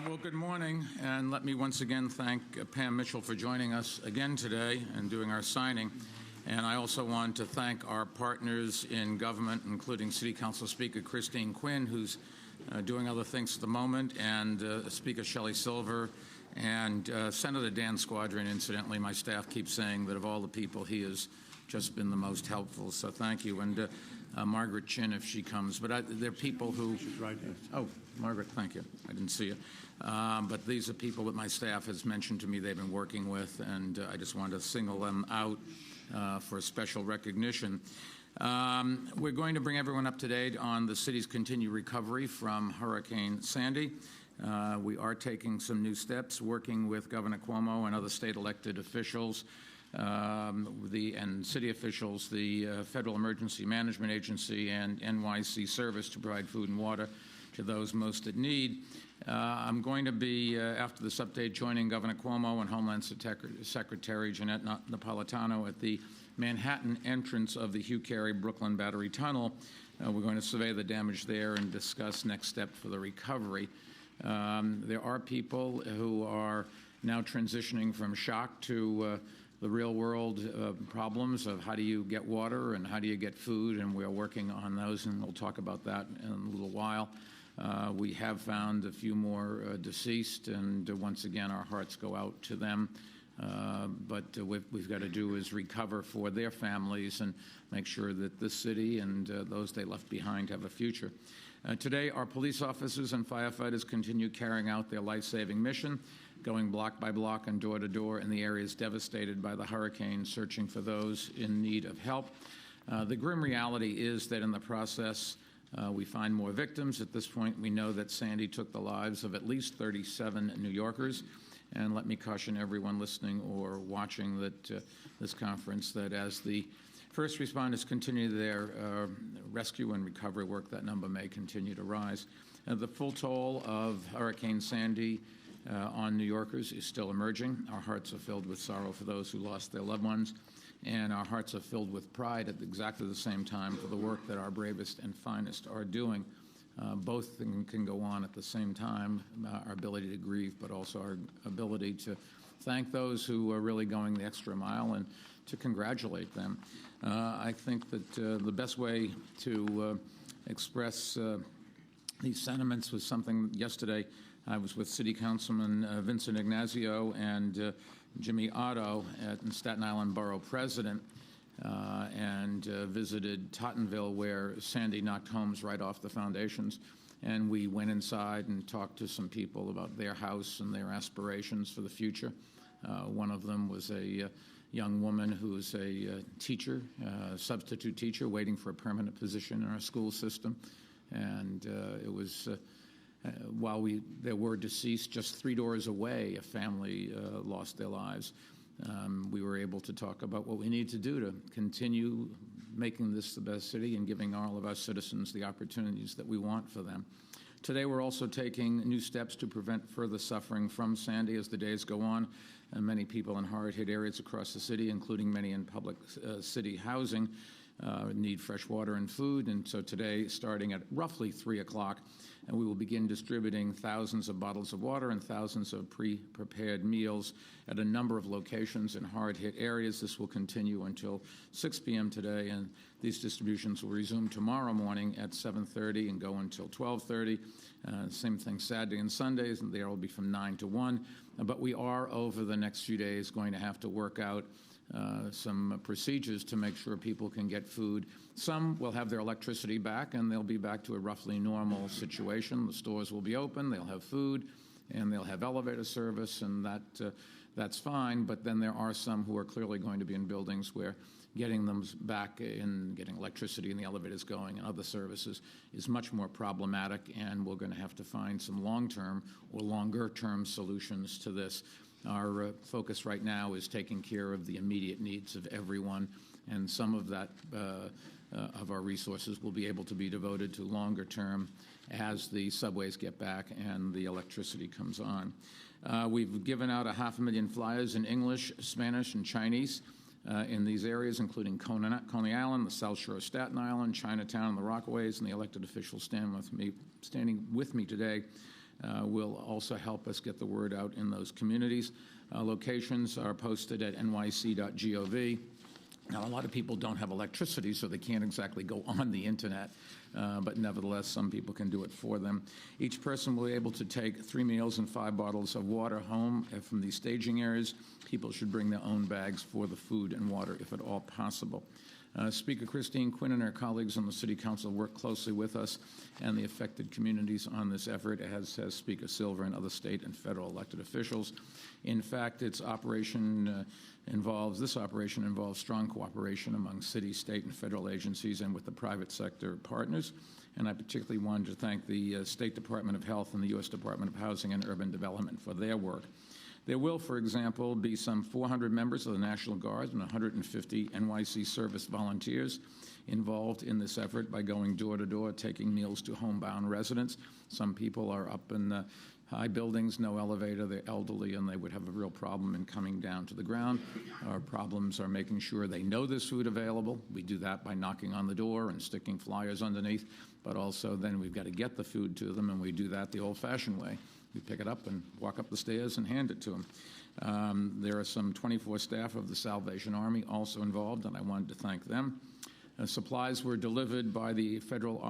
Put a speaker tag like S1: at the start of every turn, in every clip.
S1: Well, good morning, and let me once again thank Pam Mitchell for joining us again today and doing our signing. And I also want to thank our partners in government, including City Council Speaker Christine Quinn, who's doing other things at the moment, and Speaker Shelley Silver, and Senator Dan Squadron. Incidentally, my staff keeps saying that of all the people, he has just been the most helpful, so thank you. And Margaret Chin, if she comes. But there are people who...
S2: She's right here.
S1: Oh, Margaret, thank you. I didn't see you. But these are people that my staff has mentioned to me they've been working with, and I just wanted to single them out for special recognition. We're going to bring everyone up to date on the city's continued recovery from Hurricane Sandy. We are taking some new steps, working with Governor Cuomo and other state elected officials and city officials, the Federal Emergency Management Agency and NYC Service to provide food and water to those most in need. I'm going to be, after this update, joining Governor Cuomo and Homeland Secretary Jeanette Napolitano at the Manhattan entrance of the Hugh Carey Brooklyn Battery Tunnel. We're going to survey the damage there and discuss next step for the recovery. There are people who are now transitioning from shock to the real-world problems of how do you get water and how do you get food, and we're working on those, and we'll talk about that in a little while. We have found a few more deceased, and once again, our hearts go out to them. But what we've got to do is recover for their families and make sure that this city and those they left behind have a future. Today, our police officers and firefighters continue carrying out their life-saving mission, going block by block and door to door in the areas devastated by the hurricane, searching for those in need of help. The grim reality is that in the process, we find more victims. At this point, we know that Sandy took the lives of at least 37 New Yorkers. And let me caution everyone listening or watching that this conference that as the first responders continue their rescue and recovery work, that number may continue to rise. The full toll of Hurricane Sandy on New Yorkers is still emerging. Our hearts are filled with sorrow for those who lost their loved ones, and our hearts are filled with pride at exactly the same time for the work that our bravest and finest are doing. Both can go on at the same time, our ability to grieve, but also our ability to thank those who are really going the extra mile and to congratulate them. I think that the best way to express these sentiments was something yesterday. I was with City Councilman Vincent Ignazio and Jimmy Otto at Staten Island Borough President and visited Tottenville, where Sandy knocked homes right off the foundations. And we went inside and talked to some people about their house and their aspirations for the future. One of them was a young woman who's a teacher, substitute teacher, waiting for a permanent position in our school system. And it was, while there were deceased, just 3 doors away, a family lost their lives. We were able to talk about what we need to do to continue making this the best city and giving all of our citizens the opportunities that we want for them. Today, we're also taking new steps to prevent further suffering from Sandy as the days go on. And many people in hard-hit areas across the city, including many in public city housing, need fresh water and food. And so today, starting at roughly 3 o'clock, and we will begin distributing thousands of bottles of water and thousands of pre-prepared meals at a number of locations in hard-hit areas. This will continue until 6 p.m. today, and these distributions will resume tomorrow morning at 7:30 and go until 12:30. Same thing Saturday and Sundays, and there will be from 9 to 1. But we are, over the next few days, going to have to work out some procedures to make sure people can get food. Some will have their electricity back, and they'll be back to a roughly normal situation. The stores will be open, they'll have food, and they'll have elevator service, and that's fine. But then there are some who are clearly going to be in buildings where getting them back in, getting electricity and the elevators going and other services is much more problematic, and we're going to have to find some long-term or longer-term solutions to this. Our focus right now is taking care of the immediate needs of everyone, and some of that of our resources will be able to be devoted to longer term as the subways get back and the electricity comes on. We've given out 500,000 flyers in English, Spanish, and Chinese in these areas, including Coney Island, the South Shore of Staten Island, Chinatown, and the Rockaways, and the elected officials standing with me today will also help us get the word out in those communities. Locations are posted at nyc.gov. Now, a lot of people don't have electricity, so they can't exactly go on the internet, but nevertheless, some people can do it for them. Each person will be able to take 3 meals and 5 bottles of water home from these staging areas. People should bring their own bags for the food and water, if at all possible. Speaker Christine Quinn and her colleagues on the City Council work closely with us and the affected communities on this effort, as has Speaker Silver and other state and federal elected officials. In fact, this operation involves strong cooperation among city, state, and federal agencies and with the private sector partners. And I particularly wanted to thank the State Department of Health and the U.S. Department of Housing and Urban Development for their work. There will, for example, be some 400 members of the National Guard and 150 NYC service volunteers involved in this effort by going door to door, taking meals to homebound residents. Some people are up in high buildings, no elevator, they're elderly, and they would have a real problem in coming down to the ground. Our problems are making sure they know there's food available. We do that by knocking on the door and sticking flyers underneath, but also then we've got to get the food to them, and we do that the old-fashioned way. We pick it up and walk up the stairs and hand it to them. There are some 24 staff of the Salvation Army also involved, and I wanted to thank them. Supplies were delivered by the Federal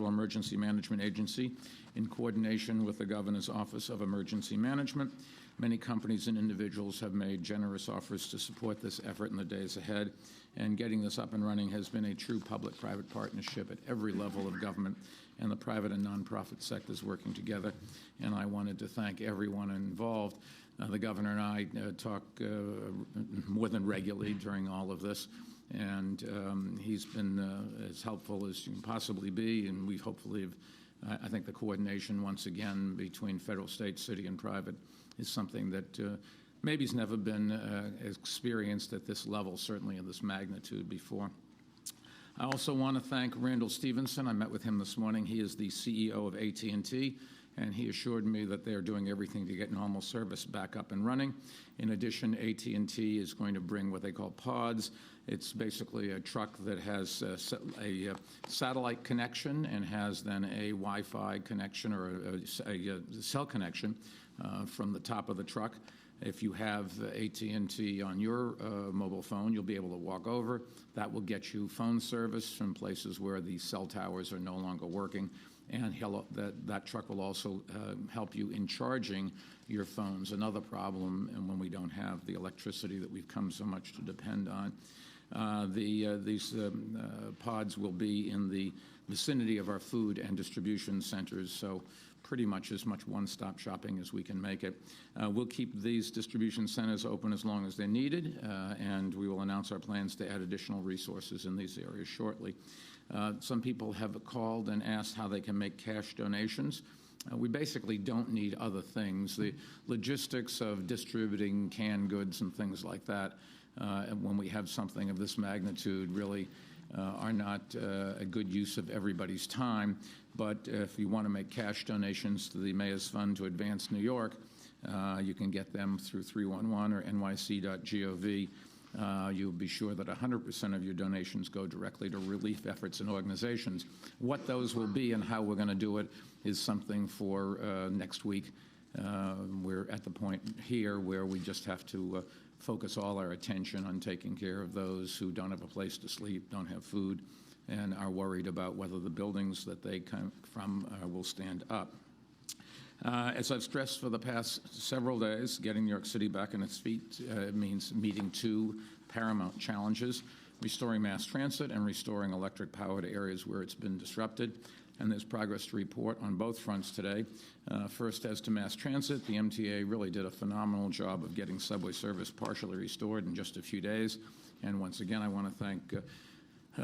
S1: Emergency Management Agency in coordination with the Governor's Office of Emergency Management. Many companies and individuals have made generous offers to support this effort in the days ahead, and getting this up and running has been a true public-private partnership at every level of government, and the private and nonprofit sectors working together. And I wanted to thank everyone involved. The governor and I talk more than regularly during all of this, and he's been as helpful as you can possibly be, and we've hopefully, I think the coordination once again between federal, state, city, and private is something that maybe has never been experienced at this level, certainly in this magnitude before. I also want to thank Randall Stevenson. I met with him this morning. He is the CEO of AT&T, and he assured me that they're doing everything to get normal service back up and running. In addition, AT&T is going to bring what they call pods. It's basically a truck that has a satellite connection and has then a Wi-Fi connection or a cell connection from the top of the truck. If you have AT&T on your mobile phone, you'll be able to walk over. That will get you phone service from places where the cell towers are no longer working. And that truck will also help you in charging your phones, another problem and when we don't have the electricity that we've come so much to depend on. These pods will be in the vicinity of our food and distribution centers, so pretty much as much one-stop shopping as we can make it. We'll keep these distribution centers open as long as they're needed, and we will announce our plans to add additional resources in these areas shortly. Some people have called and asked how they can make cash donations. We basically don't need other things. The logistics of distributing canned goods and things like that, when we have something of this magnitude, really are not a good use of everybody's time. But if you want to make cash donations to the Mayor's Fund to Advance New York, you can get them through 311 or nyc.gov. You'll be sure that 100% of your donations go directly to relief efforts and organizations. What those will be and how we're going to do it is something for next week. We're at the point here where we just have to focus all our attention on taking care of those who don't have a place to sleep, don't have food, and are worried about whether the buildings that they come from will stand up. As I've stressed for the past several days, getting New York City back on its feet means meeting two paramount challenges: restoring mass transit and restoring electric power to areas where it's been disrupted. And there's progress to report on both fronts today. First, as to mass transit, the MTA really did a phenomenal job of getting subway service partially restored in just a few days. And once again, I want to thank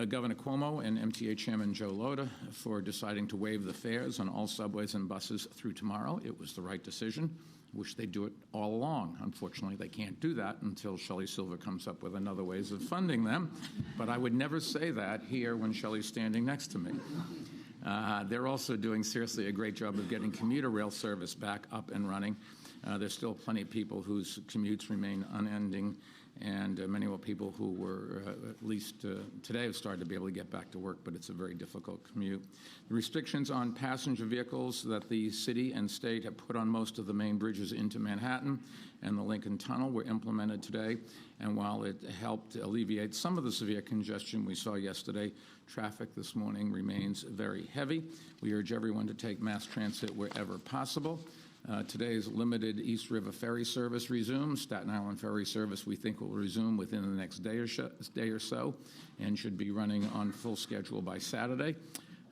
S1: Governor Cuomo and MTA Chairman Joe Lhota for deciding to waive the fares on all subways and buses through tomorrow. It was the right decision. Wish they'd do it all along. Unfortunately, they can't do that until Shelley Silver comes up with another ways of funding them. But I would never say that here when Shelley's standing next to me. They're also doing seriously a great job of getting commuter rail service back up and running. There's still plenty of people whose commutes remain unending, and many more people who were, at least today, have started to be able to get back to work, but it's a very difficult commute. The restrictions on passenger vehicles that the city and state have put on most of the main bridges into Manhattan and the Lincoln Tunnel were implemented today, and while it helped alleviate some of the severe congestion we saw yesterday, traffic this morning remains very heavy. We urge everyone to take mass transit wherever possible. Today's limited East River ferry service resumes. Staten Island ferry service we think will resume within the next day or so and should be running on full schedule by Saturday.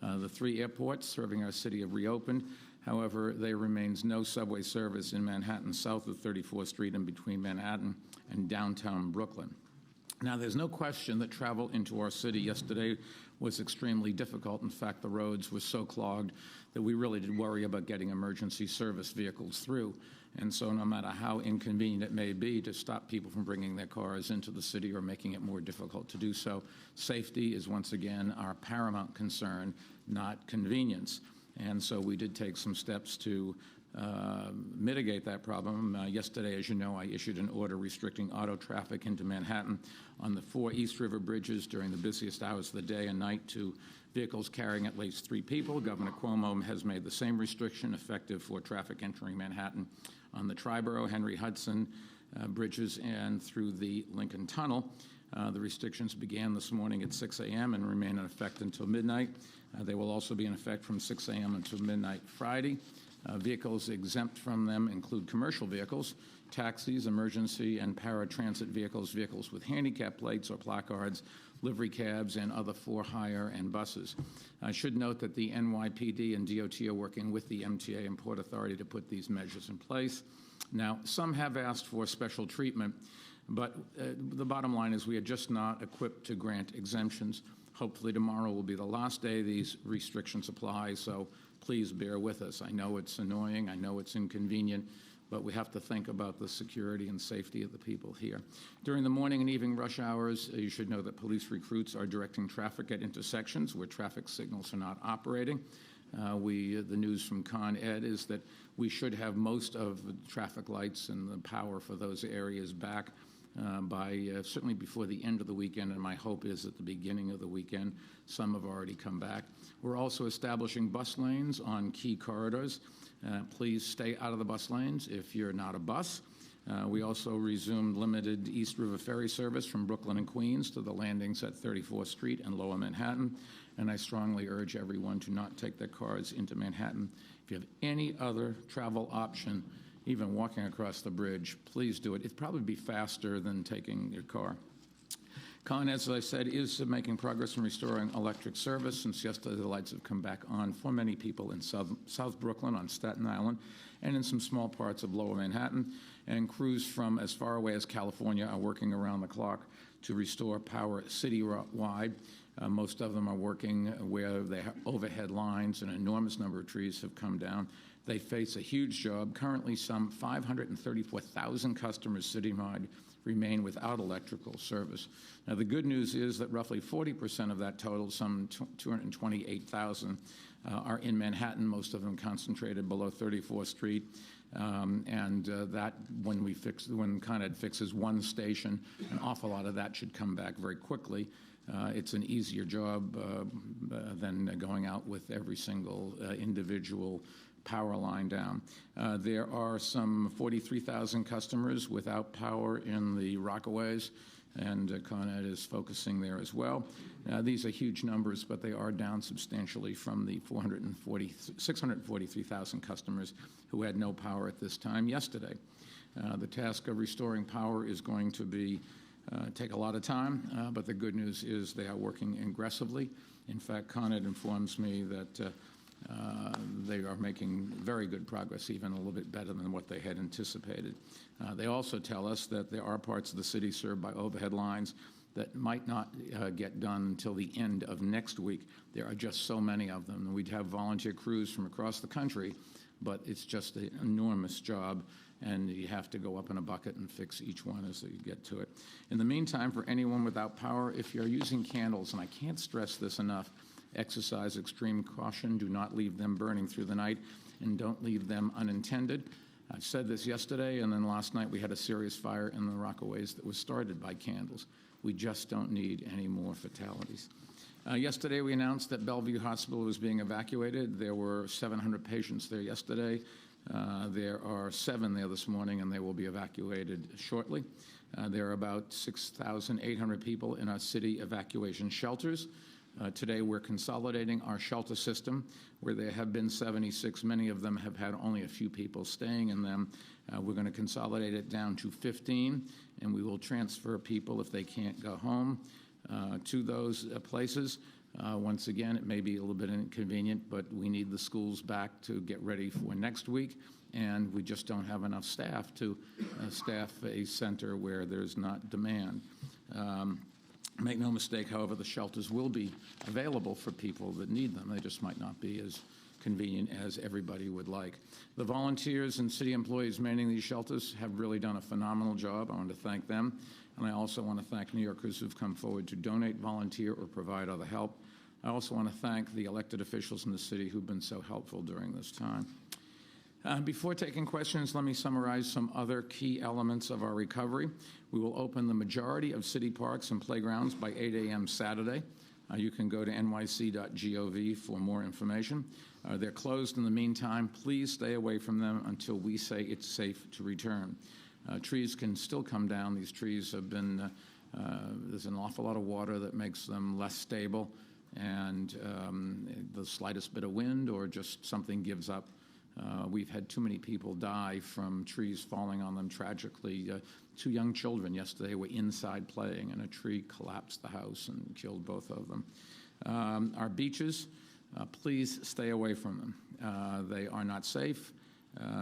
S1: The 3 airports serving our city have reopened. However, there remains no subway service in Manhattan south of 34th Street and between Manhattan and downtown Brooklyn. Now, there's no question that travel into our city yesterday was extremely difficult. In fact, the roads were so clogged that we really did worry about getting emergency service vehicles through. And so no matter how inconvenient it may be to stop people from bringing their cars into the city or making it more difficult to do so, safety is once again our paramount concern, not convenience. And so we did take some steps to mitigate that problem. Yesterday, as you know, I issued an order restricting auto traffic into Manhattan on the 4 East River bridges during the busiest hours of the day and night to vehicles carrying at least 3 people. Governor Cuomo has made the same restriction effective for traffic entering Manhattan on the Triborough, Henry Hudson bridges and through the Lincoln Tunnel. The restrictions began this morning at 6 a.m. and remain in effect until midnight. They will also be in effect from 6 a.m. until midnight Friday. Vehicles exempt from them include commercial vehicles, taxis, emergency and paratransit vehicles, vehicles with handicap plates or placards, livery cabs, and other for-hire and buses. I should note that the NYPD and DOT are working with the MTA and Port Authority to put these measures in place. Now, some have asked for special treatment, but the bottom line is we are just not equipped to grant exemptions. Hopefully tomorrow will be the last day these restrictions apply, so please bear with us. I know it's annoying, I know it's inconvenient, but we have to think about the security and safety of the people here. During the morning and evening rush hours, you should know that police recruits are directing traffic at intersections where traffic signals are not operating. The news from Con Ed is that we should have most of the traffic lights and the power for those areas back by certainly before the end of the weekend, and my hope is at the beginning of the weekend. Some have already come back. We're also establishing bus lanes on key corridors. Please stay out of the bus lanes if you're not a bus. We also resumed limited East River ferry service from Brooklyn and Queens to the landings at 34th Street and Lower Manhattan, and I strongly urge everyone to not take their cars into Manhattan. If you have any other travel option, even walking across the bridge, please do it. It'd probably be faster than taking your car. Con Ed, as I said, is making progress in restoring electric service. Since yesterday, the lights have come back on for many people in South Brooklyn, on Staten Island, and in some small parts of Lower Manhattan. And crews from as far away as California are working around the clock to restore power city-wide. Most of them are working where they have overhead lines. An enormous number of trees have come down. They face a huge job. Currently, some 534,000 customers citywide remain without electrical service. Now, the good news is that roughly 40% of that total, some 228,000, are in Manhattan, most of them concentrated below 34th Street. That when Con Ed fixes one station, an awful lot of that should come back very quickly. It's an easier job than going out with every single individual power line down. There are some 43,000 customers without power in the Rockaways, and Con Ed is focusing there as well. These are huge numbers, but they are down substantially from the 643,000 customers who had no power at this time yesterday. The task of restoring power is going to take a lot of time, but the good news is they are working aggressively. In fact, Con Ed informs me that they are making very good progress, even a little bit better than what they had anticipated. They also tell us that there are parts of the city served by overhead lines that might not get done until the end of next week. There are just so many of them. We'd have volunteer crews from across the country, but it's just an enormous job, and you have to go up in a bucket and fix each one as you get to it. In the meantime, for anyone without power, if you're using candles, and I can't stress this enough, exercise extreme caution. Do not leave them burning through the night, and don't leave them unattended. I said this yesterday, and then last night we had a serious fire in the Rockaways that was started by candles. We just don't need any more fatalities. Yesterday, we announced that Bellevue Hospital was being evacuated. There were 700 patients there yesterday. There are 7 there this morning, and they will be evacuated shortly. There are about 6,800 people in our city evacuation shelters. Today, we're consolidating our shelter system, where there have been 76. Many of them have had only a few people staying in them. We're going to consolidate it down to 15, and we will transfer people if they can't go home to those places. Once again, it may be a little bit inconvenient, but we need the schools back to get ready for next week, and we just don't have enough staff to staff a center where there's not demand. Make no mistake, however, the shelters will be available for people that need them. They just might not be as convenient as everybody would like. The volunteers and city employees manning these shelters have really done a phenomenal job. I want to thank them. And I also want to thank New Yorkers who've come forward to donate, volunteer, or provide other help. I also want to thank the elected officials in the city who've been so helpful during this time. Before taking questions, let me summarize some other key elements of our recovery. We will open the majority of city parks and playgrounds by 8 a.m. Saturday. You can go to nyc.gov for more information. They're closed in the meantime. Please stay away from them until we say it's safe to return. Trees can still come down. These trees have been, there's an awful lot of water that makes them less stable, and the slightest bit of wind or just something gives up. We've had too many people die from trees falling on them tragically. 2 young children yesterday were inside playing, and a tree collapsed the house and killed both of them. Our beaches, please stay away from them. They are not safe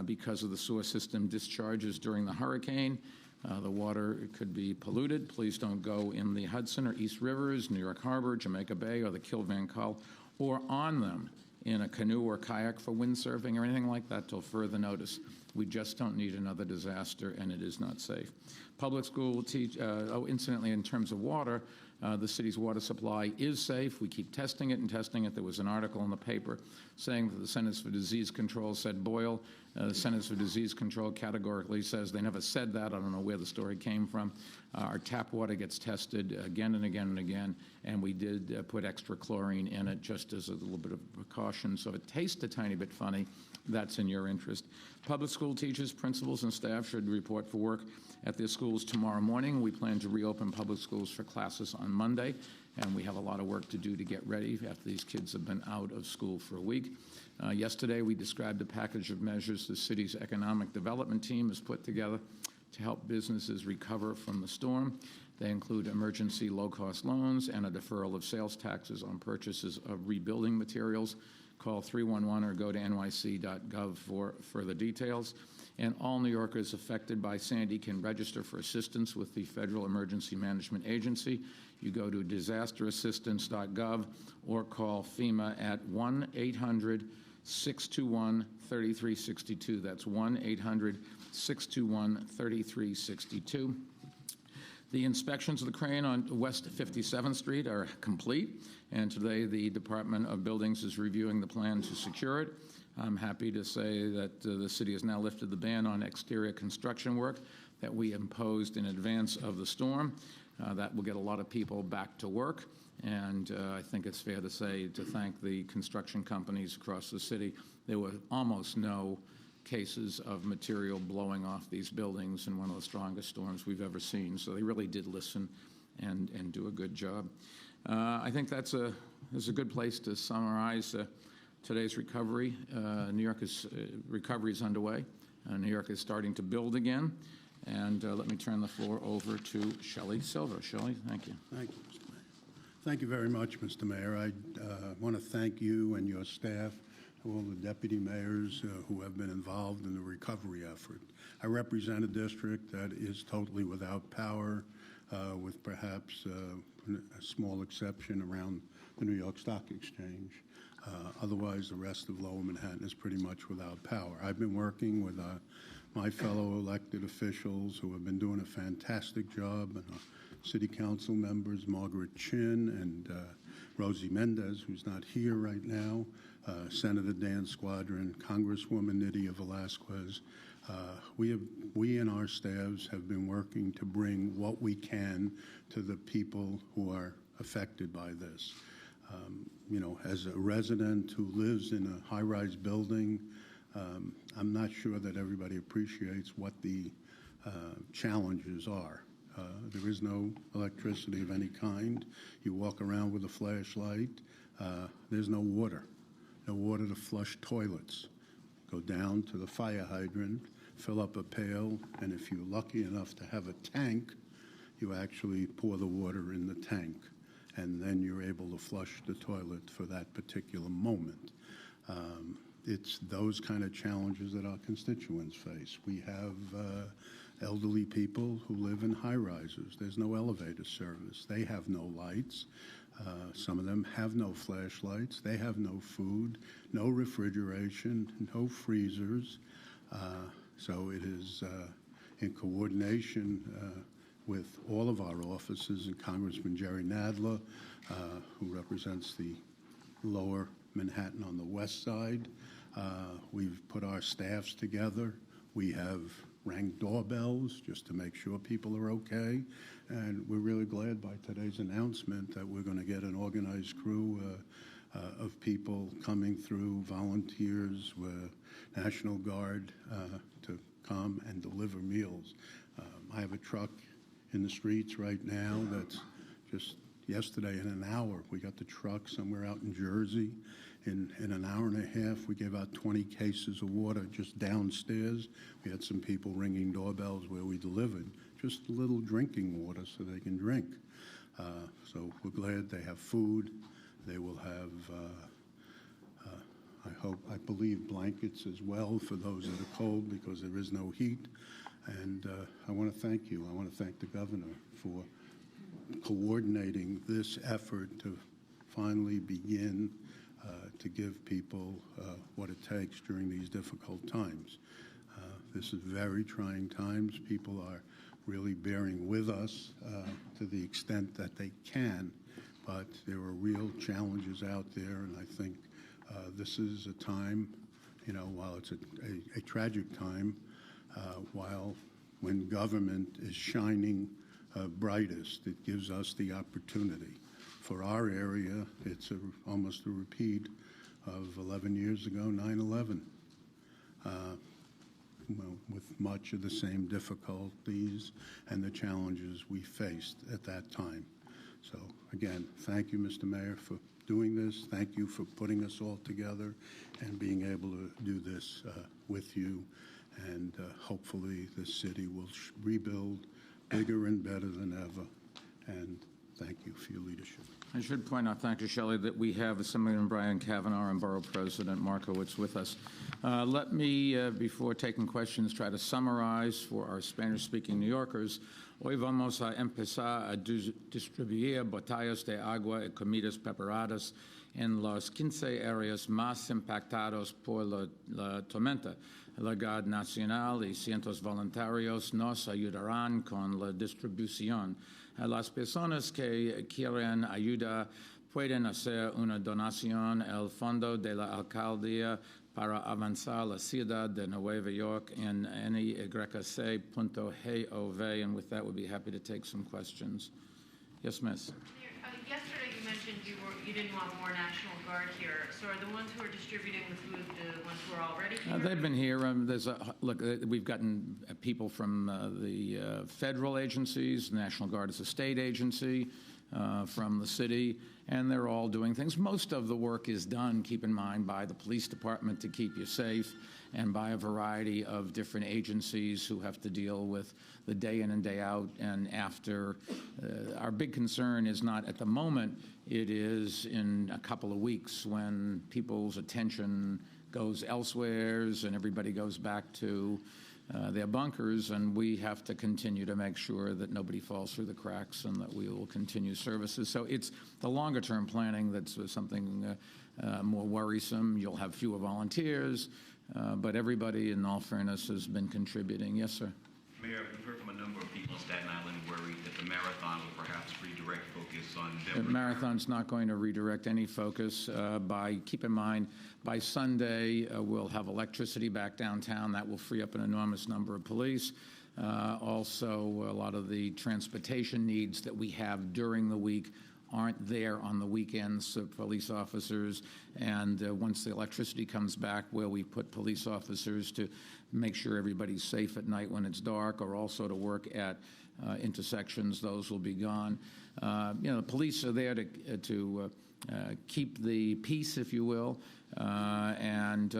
S1: because of the sewer system discharges during the hurricane. The water could be polluted. Please don't go in the Hudson or East Rivers, New York Harbor, Jamaica Bay, or the Kill Van Kull, or on them in a canoe or kayak for windsurfing or anything like that till further notice. We just don't need another disaster, and it is not safe. Public school will teach, incidentally, in terms of water, the city's water supply is safe. We keep testing it and testing it. There was an article in the paper saying that the Centers for Disease Control said boil. The Centers for Disease Control categorically says they never said that. I don't know where the story came from. Our tap water gets tested again and again and again, and we did put extra chlorine in it just as a little bit of precaution. So if it tastes a tiny bit funny, that's in your interest. Public school teachers, principals, and staff should report for work at their schools tomorrow morning. We plan to reopen public schools for classes on Monday, and we have a lot of work to do to get ready after these kids have been out of school for a week. Yesterday, we described a package of measures the city's economic development team has put together to help businesses recover from the storm. They include emergency low-cost loans and a deferral of sales taxes on purchases of rebuilding materials. Call 311 or go to nyc.gov for further details. And all New Yorkers affected by Sandy can register for assistance with the Federal Emergency Management Agency. You go to disasterassistance.gov or call FEMA at 1-800-621-3362. That's 1-800-621-3362. The inspections of the crane on West 57th Street are complete, and today the Department of Buildings is reviewing the plan to secure it. I'm happy to say that the city has now lifted the ban on exterior construction work that we imposed in advance of the storm. That will get a lot of people back to work, and I think it's fair to say to thank the construction companies across the city. There were almost no cases of material blowing off these buildings in one of the strongest storms we've ever seen. So they really did listen and do a good job. I think that's a good place to summarize today's recovery. New York's recovery is underway. New York is starting to build again. And let me turn the floor over to Shelley Silver. Shelley, thank you.
S2: Thank you, Mr. Mayor. Thank you very much, Mr. Mayor. I want to thank you and your staff, all the deputy mayors who have been involved in the recovery effort. I represent a district that is totally without power, with perhaps a small exception around the New York Stock Exchange. Otherwise, the rest of Lower Manhattan is pretty much without power. I've been working with my fellow elected officials who have been doing a fantastic job, and city council members, Margaret Chin and Rosie Mendez, who's not here right now, Senator Dan Squadron, Congresswoman Nydia Velasquez. We and our staffs have been working to bring what we can to the people who are affected by this. You know, as a resident who lives in a high-rise building, I'm not sure that everybody appreciates what the challenges are. There is no electricity of any kind. You walk around with a flashlight. There's no water to flush toilets. Go down to the fire hydrant, fill up a pail, and if you're lucky enough to have a tank, you actually pour the water in the tank, and then you're able to flush the toilet for that particular moment. It's those kind of challenges that our constituents face. We have elderly people who live in high-rises. There's no elevator service. They have no lights. Some of them have no flashlights. They have no food, no refrigeration, no freezers. So it is in coordination with all of our offices and Congressman Jerry Nadler, who represents the lower Manhattan on the west side. We've put our staffs together. We have rang doorbells just to make sure people are okay. And we're really glad by today's announcement that we're going to get an organized crew of people coming through, volunteers, National Guard, to come and deliver meals. I have a truck in the streets right now that's just yesterday in an hour. We got the truck somewhere out in Jersey. In an hour and a half, we gave out 20 cases of water just downstairs. We had some people ringing doorbells where we delivered just a little drinking water so they can drink. So we're glad they have food. They will have, I believe, blankets as well for those that are cold because there is no heat. And I want to thank you. I want to thank the governor for coordinating this effort to finally begin to give people what it takes during these difficult times. This is very trying times. People are really bearing with us to the extent that they can, but there are real challenges out there, and I think this is a time, you know, while it's a tragic time, when government is shining brightest, it gives us the opportunity. For our area, it's almost a repeat of 11 years ago, 9/11, with much of the same difficulties and the challenges we faced at that time. So, again, thank you, Mr. Mayor, for doing this. Thank you for putting us all together and being able to do this with you. And hopefully the city will rebuild bigger and better than ever. And thank you for your leadership.
S1: I should point out, thank you, Shelley, that we have Assemblyman Brian Kavanaugh and Borough President Markowitz with us. Let me, before taking questions, try to summarize for our Spanish-speaking New Yorkers. Hoy vamos a empezar a distribuir botellas de agua y comidas preparadas en los 15 áreas más impactados por la tormenta. La Guardia Nacional y cientos voluntarios nos ayudarán con la distribución. Las personas que quieren ayuda pueden hacer una donación al fondo de la alcaldía para avanzar la ciudad de Nueva York en nyc.gov. And with that, we'll be happy to take some questions. Yes, Miss.
S3: Yesterday you mentioned you didn't want more National Guard here. So are the ones who are distributing the food the ones who are already here?
S1: They've been here. Look, we've gotten people from the federal agencies. National Guard is a state agency, from the city, and they're all doing things. Most of the work is done, keep in mind, by the police department to keep you safe, and by a variety of different agencies who have to deal with the day in and day out and after. Our big concern is not at the moment, it is in a couple of weeks when people's attention goes elsewhere and everybody goes back to their bunkers, and we have to continue to make sure that nobody falls through the cracks and that we will continue services. So it's the longer-term planning that's something more worrisome. You'll have fewer volunteers, but everybody, in all fairness, has been contributing. Yes, sir.
S4: Mayor, we've heard from a number of people on Staten Island worried that the marathon will perhaps redirect focus on
S1: The
S4: them?
S1: marathon's not going to redirect any focus. Keep in mind, by Sunday, we'll have electricity back downtown. That will free up an enormous number of police. Also, a lot of the transportation needs that we have during the week aren't there on the weekends of police officers. And once the electricity comes back, where we put police officers to make sure everybody's safe at night when it's dark, or also to work at intersections, those will be gone. The police are there to keep the peace, if you will, and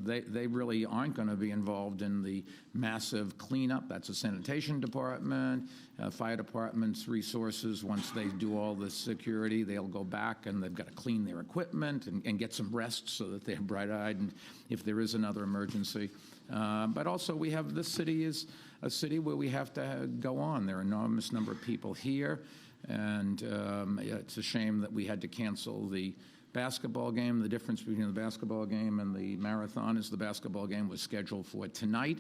S1: they really aren't going to be involved in the massive cleanup. That's a sanitation department, fire department's resources. Once they do all the security, they'll go back and they've got to clean their equipment and get some rest so that they're bright-eyed and if there is another emergency. But also this city is a city where we have to go on. There are an enormous number of people here, and it's a shame that we had to cancel the basketball game. The difference between the basketball game and the marathon is the basketball game was scheduled for tonight.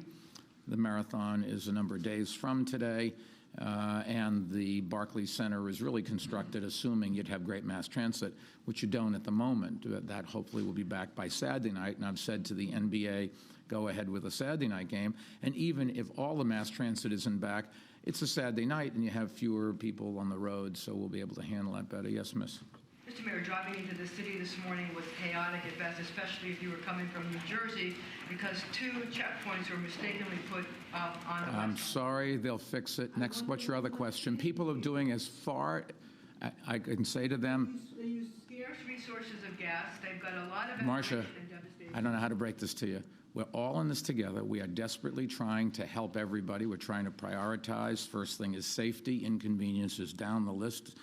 S1: The marathon is a number of days from today, and the Barclays Center is really constructed assuming you'd have great mass transit, which you don't at the moment. That hopefully will be back by Saturday night, and I've said to the NBA, go ahead with a Saturday night game. And even if all the mass transit isn't back, it's a Saturday night and you have fewer people on the road, so we'll be able to handle that better. Yes, Miss?
S5: Mr. Mayor, driving into the city this morning was chaotic at best, especially if you were coming from New Jersey, because 2 checkpoints were mistakenly put up on the
S1: I'm
S5: west.
S1: sorry, they'll fix it. Next, what's your other question? People are doing as far, I can say to them,
S5: They use scarce resources of gas. They've got a lot of
S1: Marcia,
S5: and devastation.
S1: I don't know how to break this to you. We're all in this together. We are desperately trying to help everybody. We're trying to prioritize. First thing is safety. Inconvenience is down the list.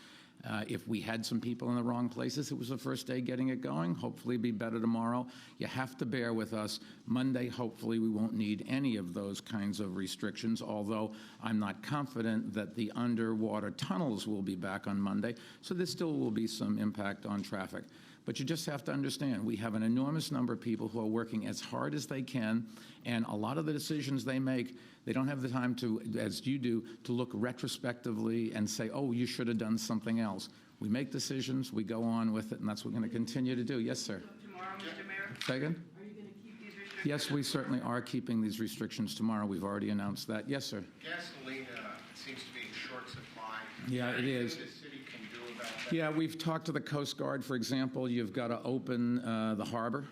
S1: If we had some people in the wrong places, it was the first day getting it going. Hopefully it'll be better tomorrow. You have to bear with us. Monday, hopefully we won't need any of those kinds of restrictions, although I'm not confident that the underwater tunnels will be back on Monday, so there still will be some impact on traffic. But you just have to understand, we have an enormous number of people who are working as hard as they can, and a lot of the decisions they make, they don't have the time to, as you do, to look retrospectively and say, oh, you should have done something else. We make decisions, we go on with it, and that's what we're going to continue to do. Yes, sir.
S5: So tomorrow, Mr. Mayor,
S1: Say again?
S5: are you going to keep these restrictions?
S1: Yes, we certainly are keeping these restrictions tomorrow. We've already announced that. Yes, sir.
S6: Gasoline seems to be in short supply.
S1: Yeah, it is.
S6: Anything the city can do about that?
S1: Yeah, we've talked to the Coast Guard, for example. You've got to open the harbor.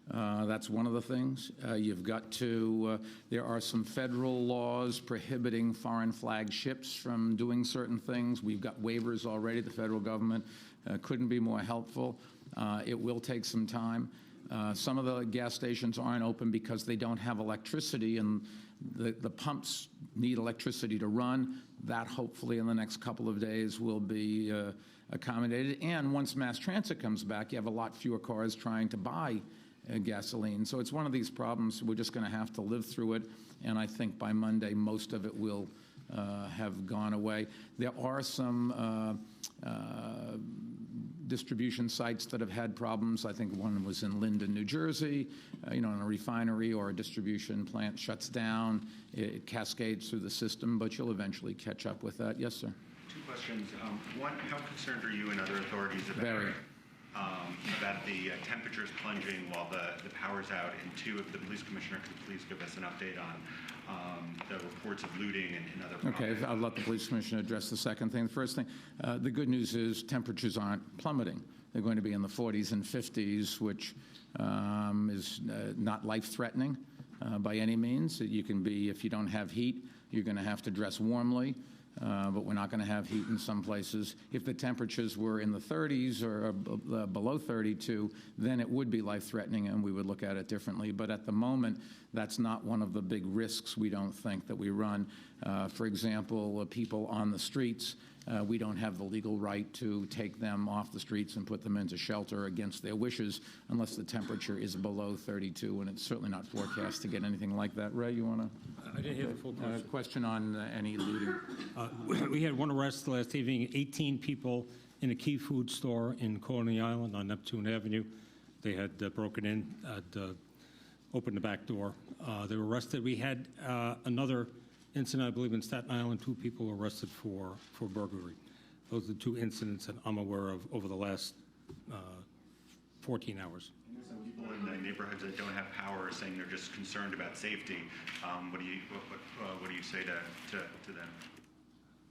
S1: That's one of the things. You've got to, there are some federal laws prohibiting foreign flag ships from doing certain things. We've got waivers already. The federal government couldn't be more helpful. It will take some time. Some of the gas stations aren't open because they don't have electricity, and the pumps need electricity to run. That hopefully in the next couple of days will be accommodated. And once mass transit comes back, you have a lot fewer cars trying to buy gasoline. So it's one of these problems. We're just going to have to live through it, and I think by Monday most of it will have gone away. There are some distribution sites that have had problems. I think one was in Linden, New Jersey, in a refinery or a distribution plant shuts down. It cascades through the system, but you'll eventually catch up with that. Yes, sir.
S7: 2 questions. One, how concerned are you and other authorities
S1: Very.
S7: About the temperatures plunging while the power's out? And 2, if the police commissioner could please give us an update on the reports of looting and other problems.
S1: Okay, I'll let the police commissioner address the second thing. The first thing, the good news is temperatures aren't plummeting. They're going to be in the 40s and 50s, which is not life-threatening by any means. You can be, if you don't have heat, you're going to have to dress warmly. But we're not going to have heat in some places. If the temperatures were in the 30s or below 32, then it would be life-threatening and we would look at it differently. But at the moment, that's not one of the big risks we don't think that we run. For example, people on the streets, we don't have the legal right to take them off the streets and put them into shelter against their wishes unless the temperature is below 32, and it's certainly not forecast to get anything like that. Ray, you want to?
S8: I didn't hear the full question.
S1: Question on any looting.
S8: We had one arrest last evening, 18 people in a Key Food store in Coney Island on Neptune Avenue. They had broken in, opened the back door. They were arrested. We had another incident, I believe, in Staten Island, 2 people were arrested for burglary. Those are the 2 incidents that I'm aware of over the last 14 hours.
S7: Some people in the neighborhoods that don't have power are saying they're just concerned about safety. What do you say to them?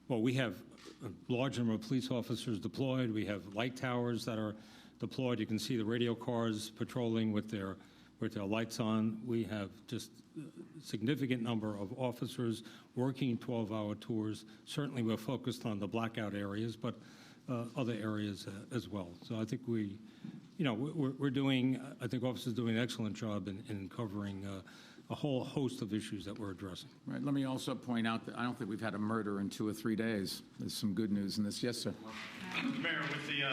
S8: Well, we have a large number of police officers deployed. We have light towers that are deployed. You can see the radio cars patrolling with their lights on. We have just a significant number of officers working 12-hour tours. Certainly, we're focused on the blackout areas, but other areas as well. So I think we're doing. I think officers are doing an excellent job in covering a whole host of issues that we're addressing.
S1: Right. Let me also point out that I don't think we've had a murder in 2 or 3 days. There's some good news in this. Yes, sir.
S9: Mayor, with the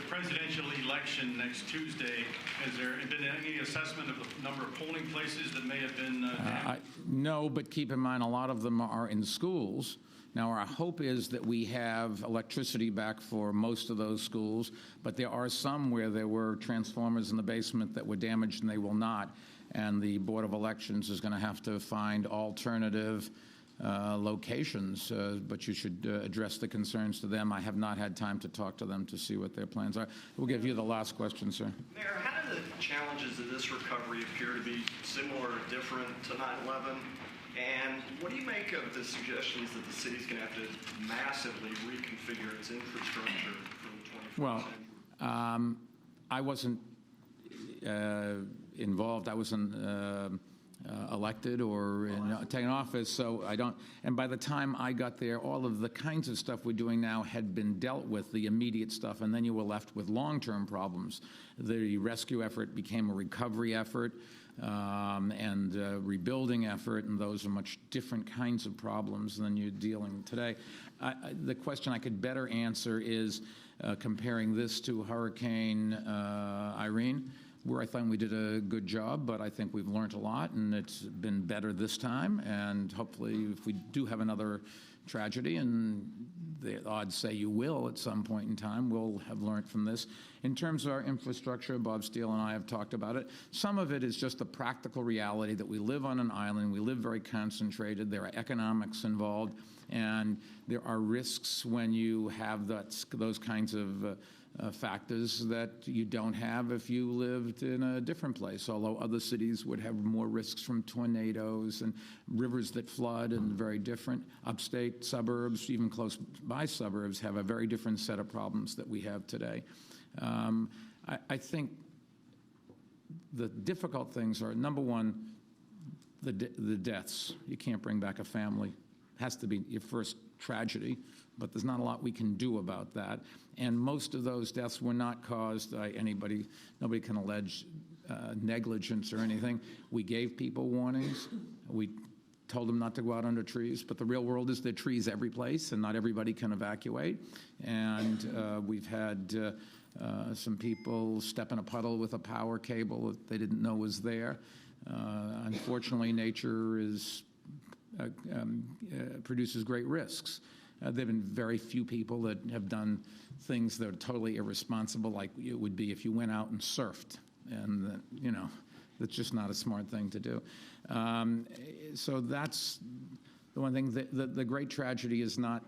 S9: presidential election next Tuesday, has there been any assessment of the number of polling places that may have been damaged?
S1: No, but keep in mind a lot of them are in schools. Now, our hope is that we have electricity back for most of those schools, but there are some where there were transformers in the basement that were damaged and they will not. And the Board of Elections is going to have to find alternative locations, but you should address the concerns to them. I have not had time to talk to them to see what their plans are. We'll give you the last question, sir.
S10: Mayor, how do the challenges of this recovery appear to be similar or different to 9/11? And what do you make of the suggestions that the city's going to have to massively reconfigure its infrastructure for the 21st century?
S1: Well, I wasn't involved. I wasn't elected or taken office, so I don't. And by the time I got there, all of the kinds of stuff we're doing now had been dealt with, the immediate stuff, and then you were left with long-term problems. The rescue effort became a recovery effort and a rebuilding effort, and those are much different kinds of problems than you're dealing today. The question I could better answer is comparing this to Hurricane Irene, where I think we did a good job, but I think we've learned a lot, and it's been better this time. And hopefully, if we do have another tragedy, and the odds say you will at some point in time, we'll have learned from this. In terms of our infrastructure, Bob Steele and I have talked about it. Some of it is just the practical reality that we live on an island. We live very concentrated. There are economics involved, and there are risks when you have those kinds of factors that you don't have if you lived in a different place, although other cities would have more risks from tornadoes and rivers that flood and very different. Upstate suburbs, even close by suburbs, have a very different set of problems that we have today. I think the difficult things are, number one, the deaths. You can't bring back a family. It has to be your first tragedy, but there's not a lot we can do about that. And most of those deaths were not caused by anybody. Nobody can allege negligence or anything. We gave people warnings. We told them not to go out under trees, but the real world is there are trees every place, and not everybody can evacuate. And we've had some people step in a puddle with a power cable that they didn't know was there. Unfortunately, nature produces great risks. There have been very few people that have done things that are totally irresponsible, like it would be if you went out and surfed. And, that's just not a smart thing to do. So that's the one thing. The great tragedy is not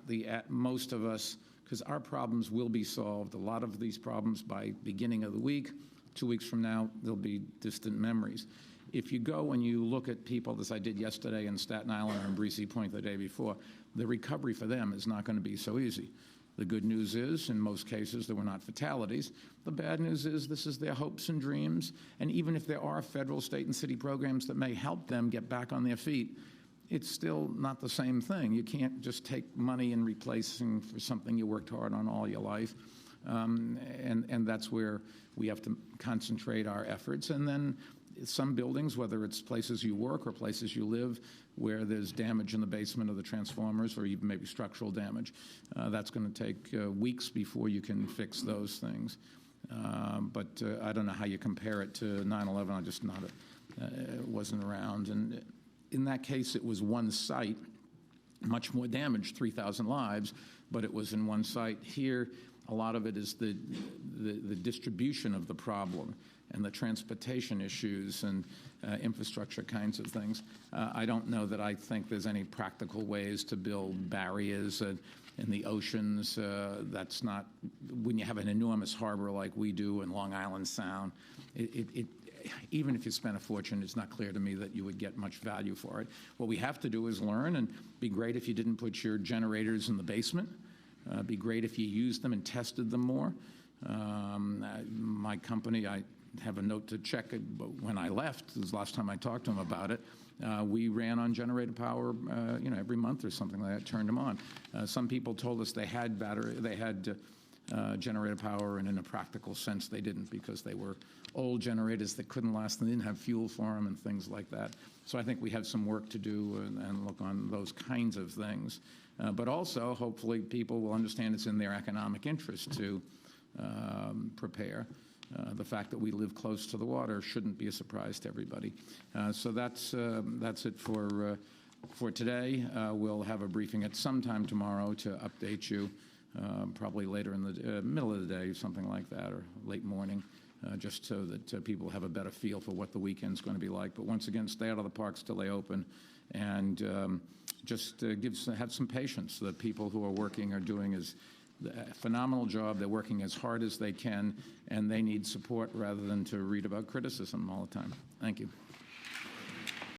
S1: most of us, because our problems will be solved. A lot of these problems by beginning of the week, 2 weeks from now, they'll be distant memories. If you go and you look at people, as I did yesterday in Staten Island or in Breezy Point the day before, the recovery for them is not going to be so easy. The good news is, in most cases, there were not fatalities. The bad news is this is their hopes and dreams, and even if there are federal, state, and city programs that may help them get back on their feet, it's still not the same thing. You can't just take money and replacing for something you worked hard on all your life, and that's where we have to concentrate our efforts. And then some buildings, whether it's places you work or places you live, where there's damage in the basement of the transformers or even maybe structural damage, that's going to take weeks before you can fix those things. But I don't know how you compare it to 9/11. I just wasn't around. And in that case, it was one site, much more damage, 3,000 lives, but it was in one site. Here, A lot of it is the distribution of the problem and the transportation issues and infrastructure kinds of things. I don't know that I think there's any practical ways to build barriers in the oceans. That's not, when you have an enormous harbor like we do in Long Island Sound, even if you spent a fortune, it's not clear to me that you would get much value for it. What we have to do is learn, and be great if you didn't put your generators in the basement. Be great if you used them and tested them more. My company, I have a note to check it, but when I left, this was the last time I talked to them about it, we ran on generator power, every month or something like that, turned them on. Some people told us they had generator power, and in a practical sense they didn't, because they were old generators that couldn't last and didn't have fuel for them and things like that. So I think we have some work to do and look on those kinds of things. But also, hopefully, people will understand it's in their economic interest to prepare. The fact that we live close to the water shouldn't be a surprise to everybody. So that's it for today. We'll have a briefing at some time tomorrow to update you, probably later in the middle of the day, something like that, or late morning, just so that people have a better feel for what the weekend's going to be like. But once again, stay out of the parks till they open, and just have some patience. The people who are working are doing a phenomenal job. They're working as hard as they can, and they need support rather than to read about criticism all the time. Thank you.